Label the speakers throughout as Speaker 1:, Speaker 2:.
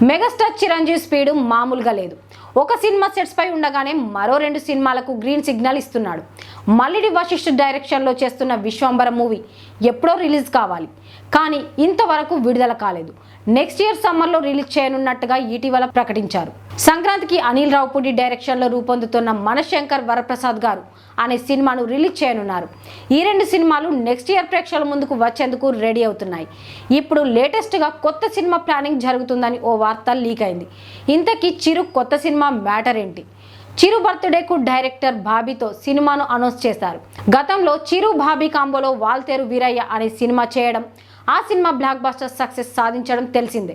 Speaker 1: Megastar Chiranjeevi speed మామూలుగా లేదు. ఒక సినిమా సెట్స్ పై ఉండగానే మరో 2 సినిమాలకు గ్రీన్ సిగ్నల్ ఇస్తున్నాడు. మల్లిడి వశిష్ఠ డైరెక్షన్లో చేస్తున్న విశ్వంబర మూవీ ఎప్పుడో రిలీజ్ కావాలి, కానీ ఇంతవరకు విడుదల కాలేదు. నెక్స్ట్ ఇయర్ సమ్మర్లో రిలీజ్ చేయనున్నట్టుగా ఇటీవల ప్రకటించారు. సంక్రాంతికి అనిల్ రావుపూడి డైరెక్షన్లో రూపొందుతున్న మనశంకర్ వరప్రసాద్ గారు అనే సినిమాను రిలీజ్ చేయనున్నారు. ఈ 2 సినిమాలు నెక్స్ట్ ఇయర్ ప్రేక్షకుల ముందుకు వచ్చేందుకు రెడీ అవుతున్నాయి. ఇప్పుడు లేటెస్ట్గా కొత్త సినిమా ప్లానింగ్ జరుగుతుందని ఓ వార్త లీక్ అయింది. ఇంతకీ చిరు కొత్త సినిమా మ్యాటర్ ఏంటి? చిరు బర్త్డేకు డైరెక్టర్ బాబీతో సినిమాను అనౌన్స్ చేశారు. గతంలో చిరు బాబీ కాంబోలో వాల్తేరు వీరయ్య అనే సినిమా చేయడం, ఆ సినిమా బ్లాక్ బస్టర్ సక్సెస్ సాధించడం తెలిసిందే.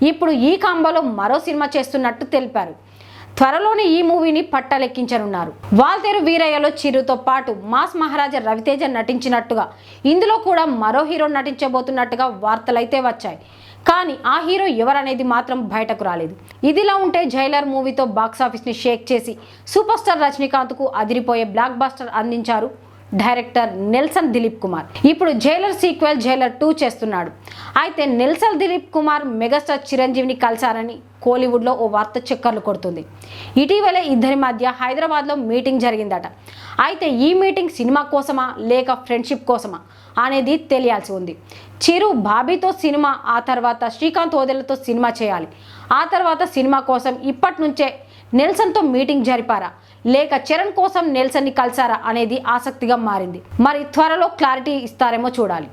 Speaker 1: ఇప్పుడు ఈ కాంబోలో మరో సినిమా చేస్తున్నట్టు తెలిపారు. త్వరలోనే ఈ మూవీని పట్టలెక్కించనున్నారు. వాల్తేరు వీరయ్యలో చిరుతో పాటు మాస్ మహారాజా రవితేజ నటించినట్టుగా ఇందులో కూడా మరో హీరో నటించబోతున్నట్టుగా వార్తలైతే వచ్చాయి. కానీ ఆ హీరో ఎవరనేది మాత్రం బయటకు రాలేదు. ఇదిలా ఉంటే జైలర్ మూవీతో బాక్సాఫీస్ని షేక్ చేసి సూపర్ స్టార్ రజనీకాంత్కు అదిరిపోయే బ్లాక్ బస్టర్ అందించారు డైరెక్టర్ నెల్సన్ దిలీప్ కుమార్. ఇప్పుడు జైలర్ సీక్వెల్ జైలర్ 2 చేస్తున్నాడు. అయితే నెల్సన్ దిలీప్ కుమార్ మెగాస్టార్ చిరంజీవిని కలిశారని కోలీవుడ్లో ఓ వార్త చక్కర్లు కొడుతుంది. ఇటీవలే ఇద్దరి మధ్య హైదరాబాద్లో మీటింగ్ జరిగిందట. అయితే ఈ మీటింగ్ సినిమా కోసమా లేక ఫ్రెండ్షిప్ కోసమా అనేది తెలియాల్సి ఉంది. చిరు బాబీతో సినిమా, ఆ తర్వాత శ్రీకాంత్ ఓదెలతో సినిమా చేయాలి. ఆ తర్వాత సినిమా కోసం ఇప్పటి నుంచే నెల్సన్తో మీటింగ్ జరిపారా లేక చరణ్ కోసం నెల్సన్ని కలిసారా అనేది ఆసక్తిగా మారింది. మరి త్వరలో క్లారిటీ ఇస్తారేమో చూడాలి.